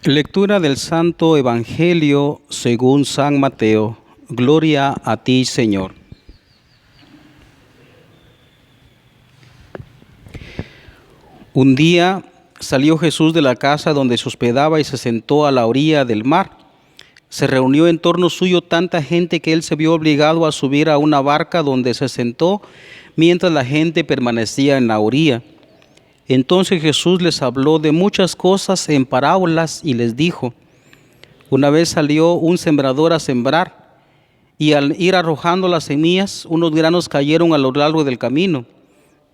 Lectura del Santo Evangelio según San Mateo. Gloria a ti, Señor. Un día salió Jesús de la casa donde se hospedaba y se sentó a la orilla del mar. Se reunió en torno suyo tanta gente que él se vio obligado a subir a una barca donde se sentó mientras la gente permanecía en la orilla. Entonces Jesús les habló de muchas cosas en parábolas y les dijo: una vez salió un sembrador a sembrar, y al ir arrojando las semillas, unos granos cayeron a lo largo del camino.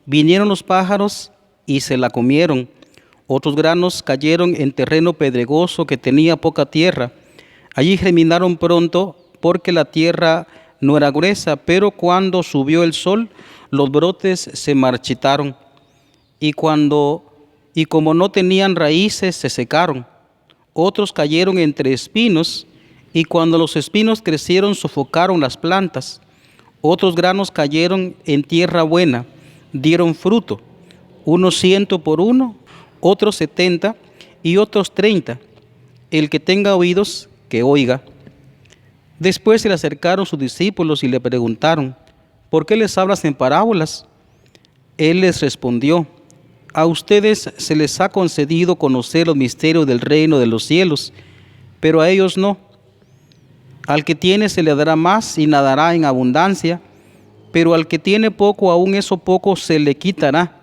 Vinieron los pájaros y se la comieron. Otros granos cayeron en terreno pedregoso que tenía poca tierra. Allí germinaron pronto, porque la tierra no era gruesa, pero cuando subió el sol, los brotes se marchitaron. Y como no tenían raíces, se secaron. Otros cayeron entre espinos, y cuando los espinos crecieron, sofocaron las plantas. Otros granos cayeron en tierra buena, dieron fruto, unos 100 por uno, otros 70 y otros 30. El que tenga oídos, que oiga. Después se le acercaron sus discípulos y le preguntaron: ¿por qué les hablas en parábolas? Él les respondió: a ustedes se les ha concedido conocer los misterios del reino de los cielos, pero a ellos no. Al que tiene se le dará más y nadará en abundancia, pero al que tiene poco, aún eso poco se le quitará.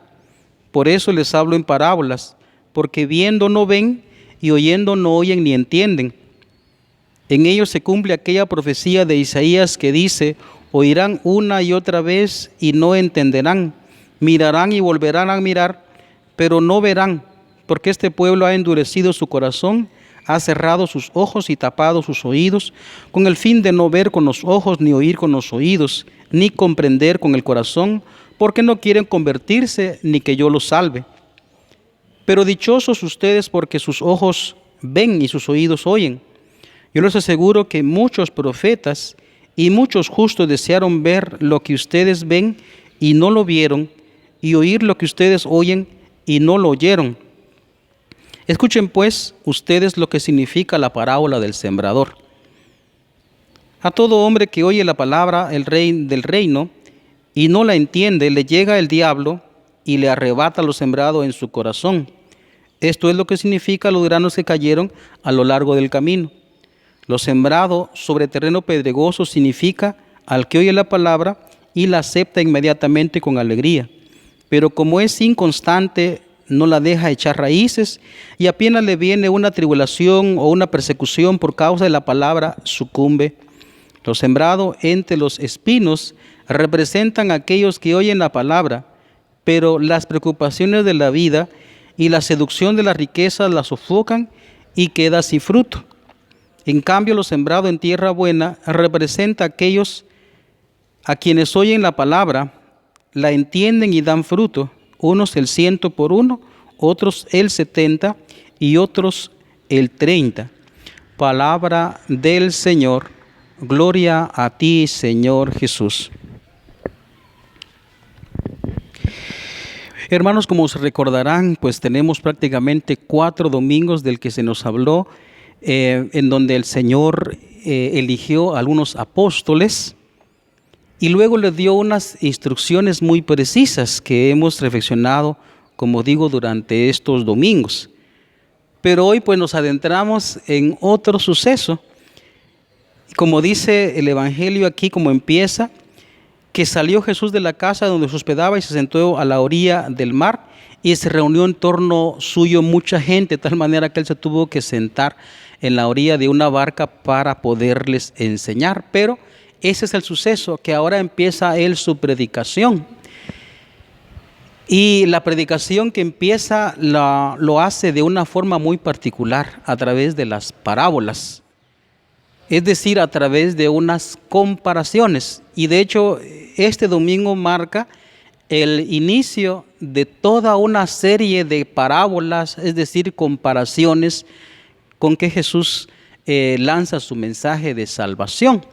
Por eso les hablo en parábolas, porque viendo no ven y oyendo no oyen ni entienden. En ellos se cumple aquella profecía de Isaías que dice: oirán una y otra vez y no entenderán, mirarán y volverán a mirar, pero no verán, porque este pueblo ha endurecido su corazón, ha cerrado sus ojos y tapado sus oídos, con el fin de no ver con los ojos, ni oír con los oídos, ni comprender con el corazón, porque no quieren convertirse, ni que yo los salve. Pero dichosos ustedes, porque sus ojos ven y sus oídos oyen. Yo les aseguro que muchos profetas y muchos justos desearon ver lo que ustedes ven y no lo vieron, y oír lo que ustedes oyen y no lo oyeron. Escuchen pues ustedes lo que significa la parábola del sembrador. A todo hombre que oye la palabra del reino y no la entiende, le llega el diablo y le arrebata lo sembrado en su corazón. Esto es lo que significa los granos que cayeron a lo largo del camino. Lo sembrado sobre terreno pedregoso significa al que oye la palabra y la acepta inmediatamente con alegría. Pero como es inconstante, no la deja echar raíces, y apenas le viene una tribulación o una persecución por causa de la palabra, sucumbe. Lo sembrado entre los espinos representan a aquellos que oyen la palabra, pero las preocupaciones de la vida y la seducción de las riquezas la sofocan y queda sin fruto. En cambio, lo sembrado en tierra buena representa a aquellos a quienes oyen la palabra, la entienden y dan fruto, unos el 100 por uno, otros el 70 y otros el 30. Palabra del Señor. Gloria a ti, Señor Jesús. Hermanos, como se recordarán, pues tenemos prácticamente 4 domingos del que se nos habló, en donde el Señor eligió a algunos apóstoles y luego les dio unas instrucciones muy precisas que hemos reflexionado, como digo, durante estos domingos. Pero hoy pues nos adentramos en otro suceso. Como dice el Evangelio aquí, como empieza, que salió Jesús de la casa donde se hospedaba y se sentó a la orilla del mar, y se reunió en torno suyo mucha gente, de tal manera que él se tuvo que sentar en la orilla de una barca para poderles enseñar. Pero ese es el suceso, que ahora empieza él su predicación. Y la predicación que empieza lo hace de una forma muy particular, a través de las parábolas. Es decir, a través de unas comparaciones. Y de hecho, este domingo marca el inicio de toda una serie de parábolas, es decir, comparaciones con que Jesús lanza su mensaje de salvación.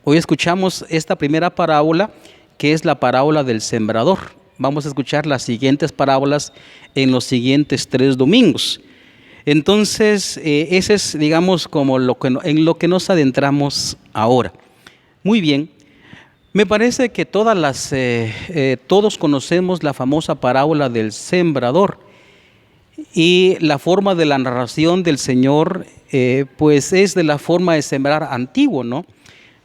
Hoy escuchamos esta primera parábola, que es la parábola del sembrador. Vamos a escuchar las siguientes parábolas en los siguientes 3 domingos. Entonces, ese es, digamos, como en lo que nos adentramos ahora. Muy bien. Me parece que todos conocemos la famosa parábola del sembrador y la forma de la narración del Señor, pues es de la forma de sembrar antiguo, ¿no?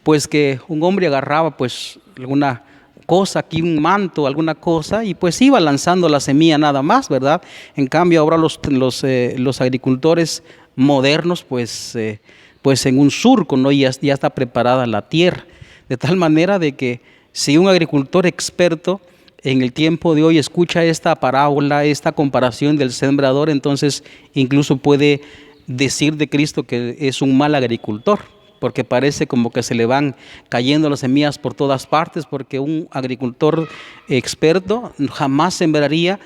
Pues que un hombre agarraba pues alguna cosa aquí, un manto, alguna cosa, y pues iba lanzando la semilla nada más, ¿verdad? En cambio ahora los agricultores modernos pues en un surco, ¿no? Y ya está preparada la tierra. De tal manera de que si un agricultor experto en el tiempo de hoy escucha esta parábola, esta comparación del sembrador, entonces incluso puede decir de Cristo que es un mal agricultor, porque parece como que se le van cayendo las semillas por todas partes, porque un agricultor experto jamás sembraría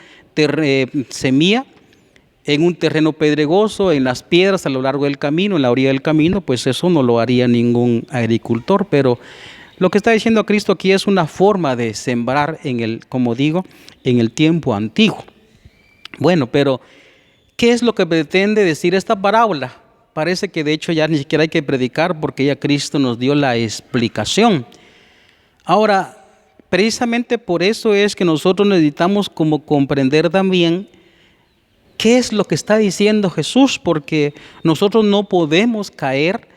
semilla en un terreno pedregoso, en las piedras a lo largo del camino, en la orilla del camino, pues eso no lo haría ningún agricultor. Pero lo que está diciendo Cristo aquí es una forma de sembrar como digo, en el tiempo antiguo. Bueno, pero ¿qué es lo que pretende decir esta parábola? Parece que de hecho ya ni siquiera hay que predicar porque ya Cristo nos dio la explicación. Ahora, precisamente por eso es que nosotros necesitamos como comprender también ¿qué es lo que está diciendo Jesús? Porque nosotros no podemos caer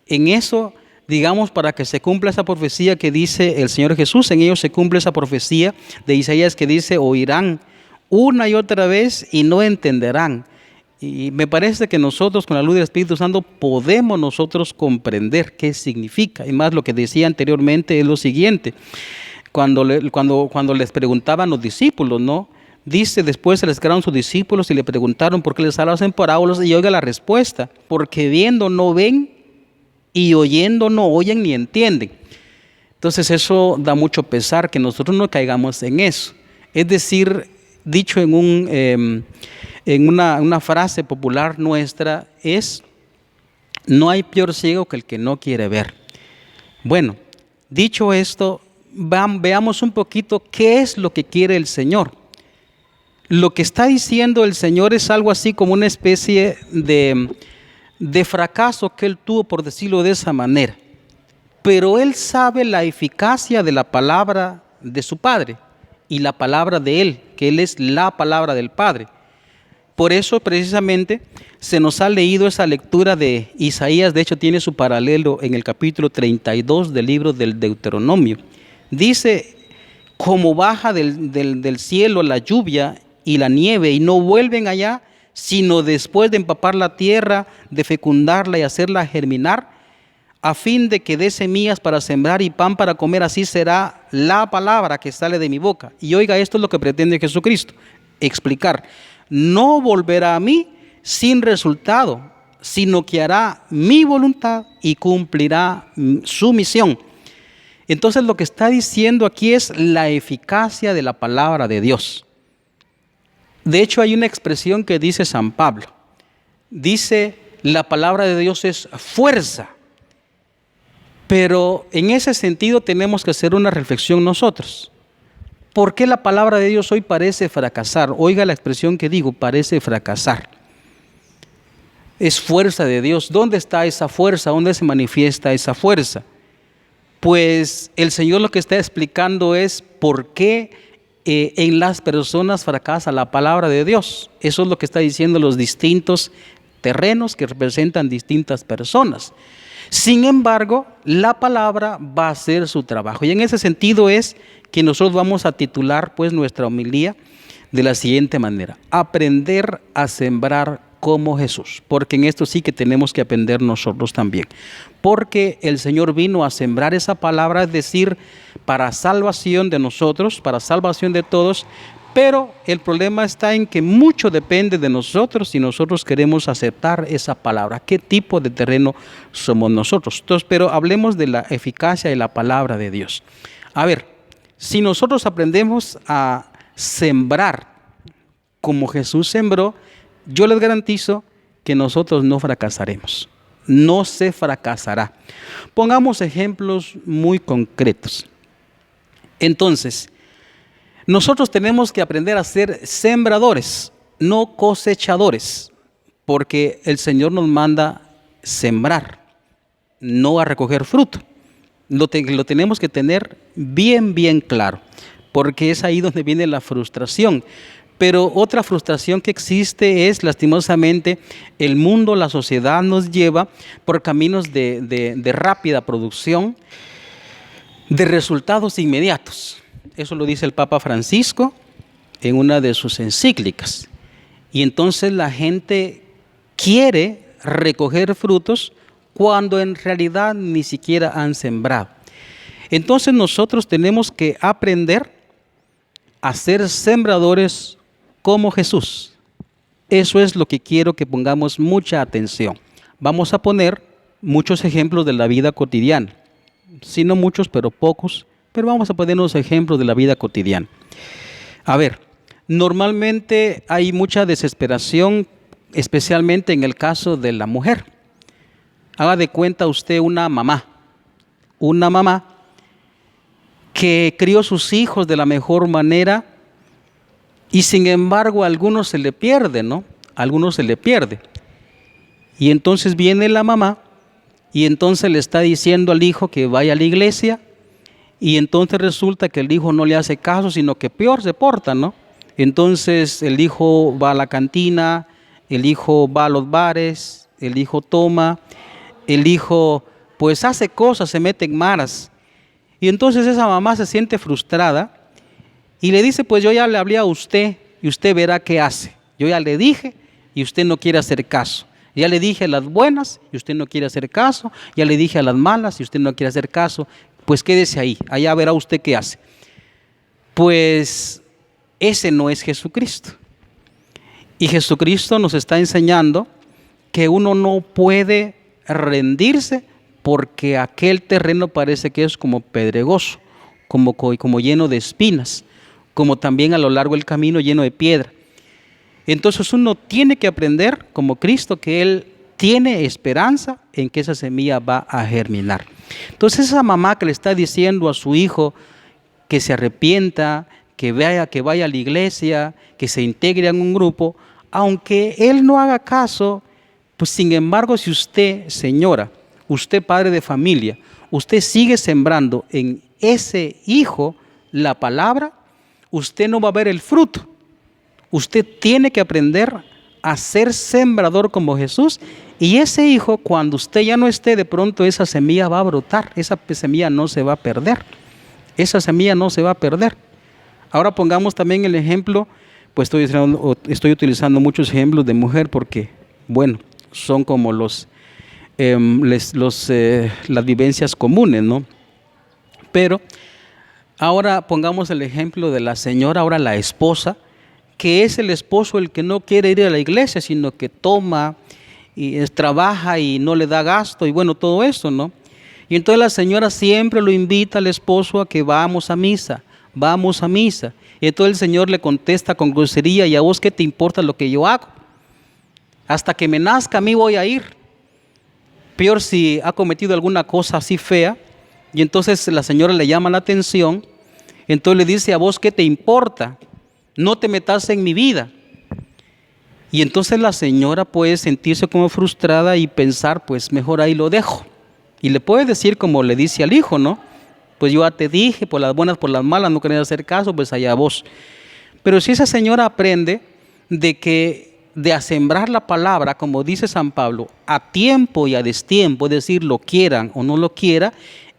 en eso, digamos, para que se cumpla esa profecía que dice el Señor Jesús. En ellos se cumple esa profecía de Isaías que dice, oirán una y otra vez y no entenderán. Y me parece que nosotros, con la luz del Espíritu Santo, podemos nosotros comprender qué significa. Y más lo que decía anteriormente es lo siguiente. Cuando les preguntaban los discípulos, ¿no? Dice, después se les quedaron sus discípulos y le preguntaron por qué les hablas en parábolas, y oiga la respuesta, porque viendo no ven y oyendo no oyen ni entienden. Entonces eso da mucho pesar que nosotros no caigamos en eso. Es decir, dicho en una frase popular nuestra es, no hay peor ciego que el que no quiere ver. Bueno, dicho esto, veamos un poquito qué es lo que quiere el Señor. Lo que está diciendo el Señor es algo así como una especie de fracaso que Él tuvo, por decirlo de esa manera. Pero Él sabe la eficacia de la palabra de su Padre y la palabra de Él, que Él es la palabra del Padre. Por eso precisamente se nos ha leído esa lectura de Isaías, de hecho tiene su paralelo en el capítulo 32 del libro del Deuteronomio. Dice, como baja del cielo la lluvia y la nieve y no vuelven allá, sino después de empapar la tierra, de fecundarla y hacerla germinar, a fin de que dé semillas para sembrar y pan para comer, así será la palabra que sale de mi boca. Y oiga, esto es lo que pretende Jesucristo, explicar. No volverá a mí sin resultado, sino que hará mi voluntad y cumplirá su misión. Entonces lo que está diciendo aquí es la eficacia de la palabra de Dios. De hecho, hay una expresión que dice San Pablo. Dice, la palabra de Dios es fuerza. Pero en ese sentido tenemos que hacer una reflexión nosotros. ¿Por qué la palabra de Dios hoy parece fracasar? Oiga la expresión que digo, parece fracasar. Es fuerza de Dios. ¿Dónde está esa fuerza? ¿Dónde se manifiesta esa fuerza? Pues el Señor lo que está explicando es por qué en las personas fracasa la palabra de Dios. Eso es lo que está diciendo los distintos terrenos que representan distintas personas. Sin embargo, la palabra va a hacer su trabajo. Y en ese sentido es que nosotros vamos a titular pues nuestra homilía de la siguiente manera: aprender a sembrar como Jesús, porque en esto sí que tenemos que aprender nosotros también, porque el Señor vino a sembrar esa palabra, es decir, para salvación de nosotros, para salvación de todos, pero el problema está en que mucho depende de nosotros si nosotros queremos aceptar esa palabra, qué tipo de terreno somos nosotros. Entonces, pero hablemos de la eficacia de la palabra de Dios. A ver, si nosotros aprendemos a sembrar como Jesús sembró, yo les garantizo que nosotros no fracasaremos, no se fracasará. Pongamos ejemplos muy concretos. Entonces, nosotros tenemos que aprender a ser sembradores, no cosechadores, porque el Señor nos manda sembrar, no a recoger fruto. Lo tenemos que tener bien claro, porque es ahí donde viene la frustración. Pero otra frustración que existe es, lastimosamente, el mundo, la sociedad nos lleva por caminos de rápida producción, de resultados inmediatos. Eso lo dice el Papa Francisco en una de sus encíclicas. Y entonces la gente quiere recoger frutos cuando en realidad ni siquiera han sembrado. Entonces nosotros tenemos que aprender a ser sembradores como Jesús. Eso es lo que quiero que pongamos mucha atención. Vamos a poner muchos ejemplos de la vida cotidiana. Si no muchos, pero pocos, pero vamos a poner unos ejemplos de la vida cotidiana. A ver, normalmente hay mucha desesperación, especialmente en el caso de la mujer. Haga de cuenta usted una mamá que crió sus hijos de la mejor manera y sin embargo a algunos se le pierde, ¿no? A algunos se le pierde. Y entonces viene la mamá y entonces le está diciendo al hijo que vaya a la iglesia y entonces resulta que el hijo no le hace caso, sino que peor se porta, ¿no? Entonces el hijo va a la cantina, el hijo va a los bares, el hijo toma, el hijo pues hace cosas, se mete en maras. Y entonces esa mamá se siente frustrada y le dice, pues yo ya le hablé a usted y usted verá qué hace. Yo ya le dije y usted no quiere hacer caso. Ya le dije a las buenas y usted no quiere hacer caso. Ya le dije a las malas y usted no quiere hacer caso. Pues quédese ahí, allá verá usted qué hace. Pues ese no es Jesucristo. Y Jesucristo nos está enseñando que uno no puede rendirse porque aquel terreno parece que es como pedregoso, como lleno de espinas, como también a lo largo del camino lleno de piedra. Entonces uno tiene que aprender como Cristo que Él tiene esperanza en que esa semilla va a germinar. Entonces esa mamá que le está diciendo a su hijo que se arrepienta, que vaya a la iglesia, que se integre en un grupo, aunque él no haga caso, pues sin embargo si usted, señora, usted padre de familia, usted sigue sembrando en ese hijo la palabra, usted no va a ver el fruto. Usted tiene que aprender a ser sembrador como Jesús y ese hijo, cuando usted ya no esté, de pronto esa semilla va a brotar, esa semilla no se va a perder, esa semilla no se va a perder. Ahora pongamos también el ejemplo, pues estoy utilizando muchos ejemplos de mujer porque, bueno, son como las vivencias comunes, ¿no? Pero ahora pongamos el ejemplo de la señora, ahora la esposa, que es el esposo el que no quiere ir a la iglesia, sino que toma y trabaja y no le da gasto y bueno, todo eso, ¿no? Y entonces la señora siempre lo invita al esposo a que vamos a misa. Y entonces el Señor le contesta con grosería, ¿y a vos qué te importa lo que yo hago? Hasta que me nazca a mí voy a ir. Peor si ha cometido alguna cosa así fea, y entonces la señora le llama la atención, entonces le dice, ¿a vos qué te importa? No te metas en mi vida. Y entonces la señora puede sentirse como frustrada y pensar, pues mejor ahí lo dejo. Y le puede decir como le dice al hijo, ¿no? Pues yo ya te dije, por las buenas, por las malas, no querés hacer caso, pues allá vos. Pero si esa señora aprende de a sembrar la palabra, como dice San Pablo, a tiempo y a destiempo, es decir, lo quieran o no lo quiera,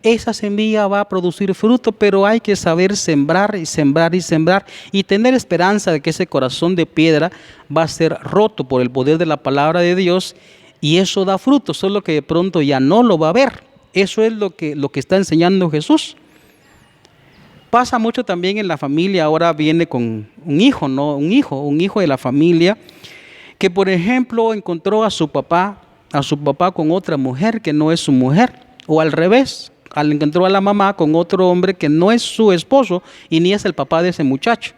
esa semilla va a producir fruto, pero hay que saber sembrar y sembrar y sembrar y tener esperanza de que ese corazón de piedra va a ser roto por el poder de la palabra de Dios y eso da fruto, solo que de pronto ya no lo va a ver. Eso es lo que está enseñando Jesús. Pasa mucho también en la familia, ahora viene con un hijo, ¿no? Un hijo de la familia que por ejemplo encontró a su papá con otra mujer que no es su mujer, o al revés. Encontró a la mamá con otro hombre que no es su esposo y ni es el papá de ese muchacho.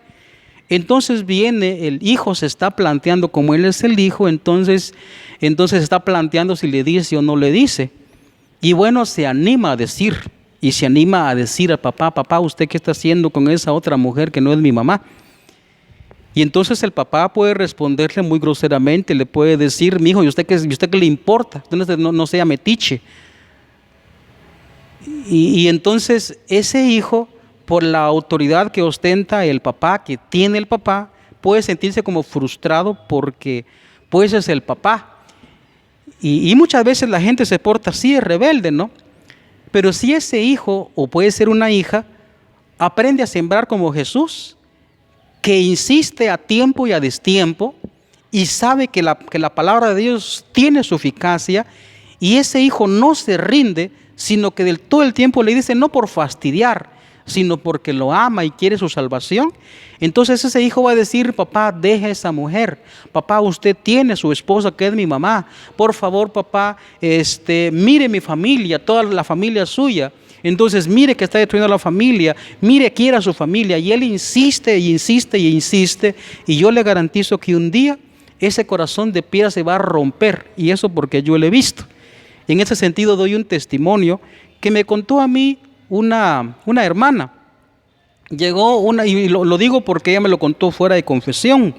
Entonces viene el hijo, se está planteando, como él es el hijo, entonces se está planteando si le dice o no le dice. Y bueno, se anima a decir, y se anima a decir al papá, papá, ¿usted qué está haciendo con esa otra mujer que no es mi mamá? Y entonces el papá puede responderle muy groseramente, le puede decir, mijo, ¿y usted qué le importa? Usted no sea metiche. Y entonces ese hijo, por la autoridad que ostenta el papá, que tiene el papá, puede sentirse como frustrado porque pues es el papá. Y muchas veces la gente se porta así, es rebelde, ¿no? Pero si ese hijo, o puede ser una hija, aprende a sembrar como Jesús, que insiste a tiempo y a destiempo, y sabe que la palabra de Dios tiene su eficacia, y ese hijo no se rinde, sino que todo el tiempo le dice, no por fastidiar, sino porque lo ama y quiere su salvación. Entonces ese hijo va a decir, papá, deje a esa mujer. Papá, usted tiene su esposa que es mi mamá. Por favor, papá, mire mi familia, toda la familia suya. Entonces mire que está destruyendo la familia, mire, quiera a su familia. Y él insiste y insiste y insiste. Y yo le garantizo que un día ese corazón de piedra se va a romper. Y eso porque yo lo he visto. En ese sentido doy un testimonio que me contó a mí una hermana. Llegó y lo digo porque ella me lo contó fuera de confesión,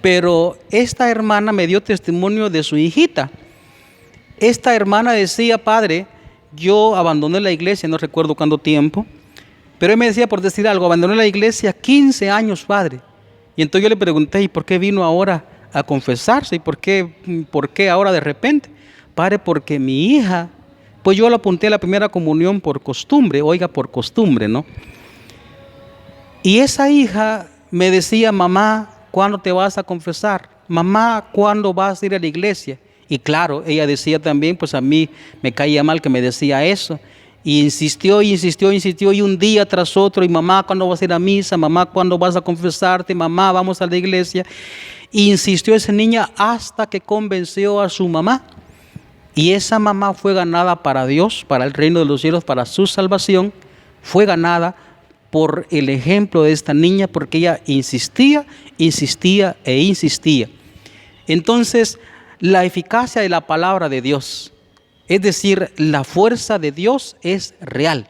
pero esta hermana me dio testimonio de su hijita. Esta hermana decía, padre, yo abandoné la iglesia, no recuerdo cuánto tiempo, pero él me decía, por decir algo, abandoné la iglesia 15 años, padre. Y entonces yo le pregunté, ¿y por qué vino ahora a confesarse? ¿Y por qué ahora de repente? Padre, porque mi hija, pues yo la apunté a la primera comunión por costumbre, oiga, por costumbre, ¿no? Y esa hija me decía, mamá, ¿cuándo te vas a confesar? Mamá, ¿cuándo vas a ir a la iglesia? Y claro, ella decía también, pues a mí me caía mal que me decía eso. Y insistió, y un día tras otro, y mamá, ¿cuándo vas a ir a misa? Mamá, ¿cuándo vas a confesarte? Mamá, vamos a la iglesia. Y insistió esa niña hasta que convenció a su mamá. Y esa mamá fue ganada para Dios, para el reino de los cielos, para su salvación. Fue ganada por el ejemplo de esta niña, porque ella insistía e insistía. Entonces, la eficacia de la palabra de Dios, es decir, la fuerza de Dios es real.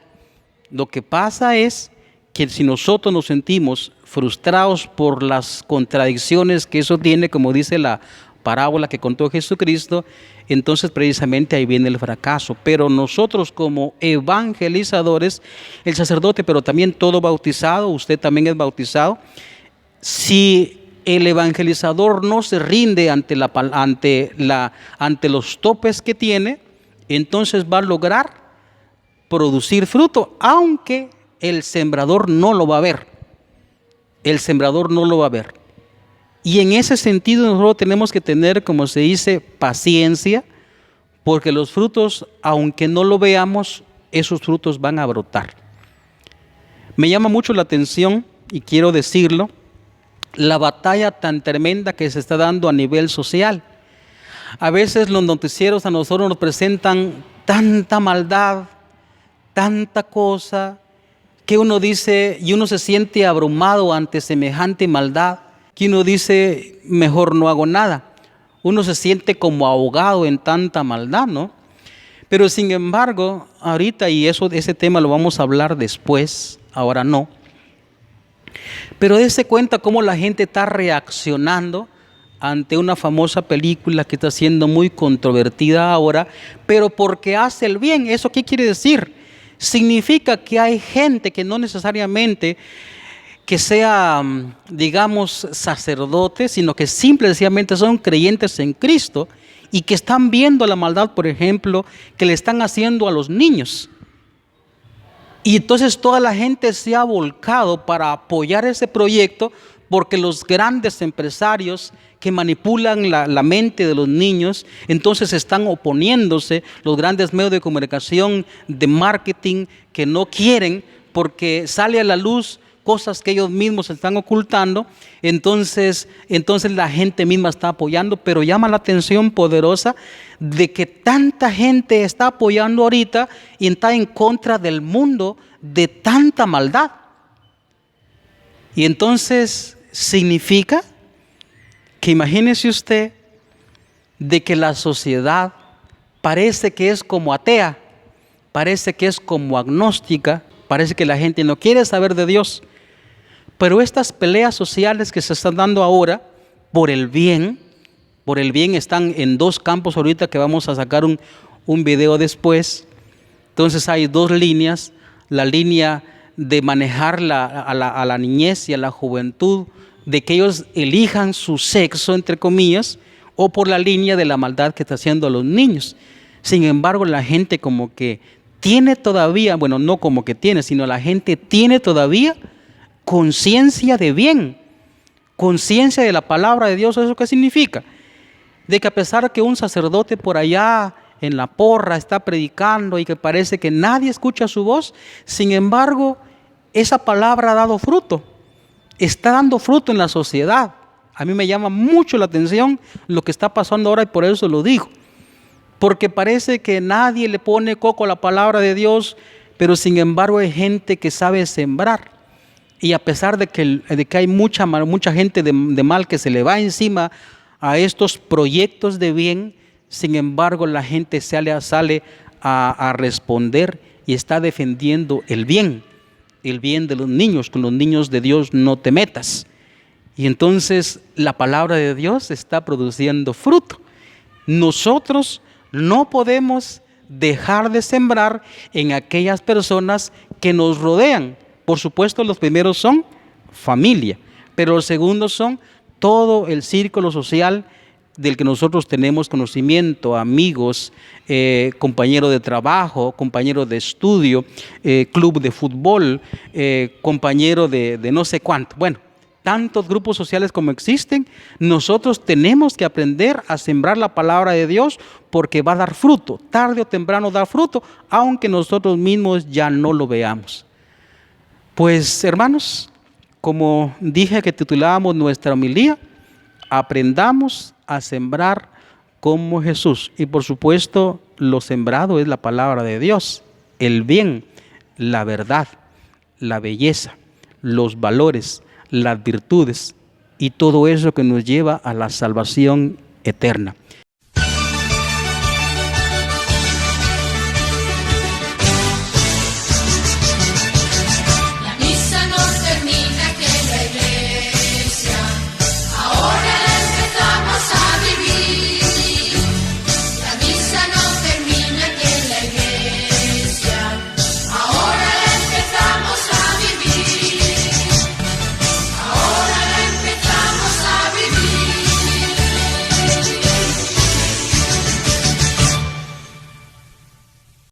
Lo que pasa es que si nosotros nos sentimos frustrados por las contradicciones que eso tiene, como dice la parábola que contó Jesucristo, entonces precisamente ahí viene el fracaso. Pero nosotros como evangelizadores, el sacerdote, pero también todo bautizado, usted también es bautizado, si el evangelizador no se rinde ante los topes que tiene, entonces va a lograr producir fruto, aunque el sembrador no lo va a ver. El sembrador no lo va a ver. Y en ese sentido nosotros tenemos que tener, como se dice, paciencia, porque los frutos, aunque no lo veamos, esos frutos van a brotar. Me llama mucho la atención, y quiero decirlo, la batalla tan tremenda que se está dando a nivel social. A veces los noticieros a nosotros nos presentan tanta maldad, tanta cosa, que uno dice, y uno se siente abrumado ante semejante maldad, que uno dice, mejor no hago nada. Uno se siente como ahogado en tanta maldad, ¿no? Pero sin embargo, ahorita, y ese tema lo vamos a hablar después, ahora no. Pero dése cuenta cómo la gente está reaccionando ante una famosa película que está siendo muy controvertida ahora, pero porque hace el bien. ¿Eso qué quiere decir? Significa que hay gente que no necesariamente que sea, digamos, sacerdotes, sino que simplemente son creyentes en Cristo y que están viendo la maldad, por ejemplo, que le están haciendo a los niños. Y entonces toda la gente se ha volcado para apoyar ese proyecto, porque los grandes empresarios que manipulan la mente de los niños, entonces están oponiéndose, los grandes medios de comunicación, de marketing, que no quieren, porque sale a la luz cosas que ellos mismos están ocultando, entonces la gente misma está apoyando, pero llama la atención poderosa de que tanta gente está apoyando ahorita y está en contra del mundo de tanta maldad. Y entonces significa que imagínese usted de que la sociedad parece que es como atea, parece que es como agnóstica, parece que la gente no quiere saber de Dios. Pero estas peleas sociales que se están dando ahora por el bien están en dos campos ahorita que vamos a sacar un video después. Entonces hay dos líneas, la línea de manejar a la niñez y a la juventud, de que ellos elijan su sexo, entre comillas, o por la línea de la maldad que está haciendo a los niños. Sin embargo, la gente como que tiene todavía, bueno, no como que tiene, sino la gente tiene todavía conciencia de bien, conciencia de la palabra de Dios. ¿Eso qué significa? De que a pesar de que un sacerdote por allá en la porra está predicando y que parece que nadie escucha su voz, sin embargo, esa palabra ha dado fruto, está dando fruto en la sociedad. A mí me llama mucho la atención lo que está pasando ahora y por eso lo digo. Porque parece que nadie le pone coco a la palabra de Dios, pero sin embargo hay gente que sabe sembrar. Y a pesar de que hay mucha gente de mal que se le va encima a estos proyectos de bien, sin embargo la gente sale a responder y está defendiendo el bien de los niños. Con los niños de Dios no te metas. Y entonces la palabra de Dios está produciendo fruto. Nosotros no podemos dejar de sembrar en aquellas personas que nos rodean. Por supuesto, los primeros son familia, pero los segundos son todo el círculo social del que nosotros tenemos conocimiento, amigos, compañeros de trabajo, compañeros de estudio, club de fútbol, compañero de no sé cuánto. Bueno, tantos grupos sociales como existen, nosotros tenemos que aprender a sembrar la palabra de Dios porque va a dar fruto, tarde o temprano da fruto, aunque nosotros mismos ya no lo veamos. Pues hermanos, como dije que titulábamos nuestra homilía, aprendamos a sembrar como Jesús. Y por supuesto, lo sembrado es la palabra de Dios, el bien, la verdad, la belleza, los valores, las virtudes y todo eso que nos lleva a la salvación eterna.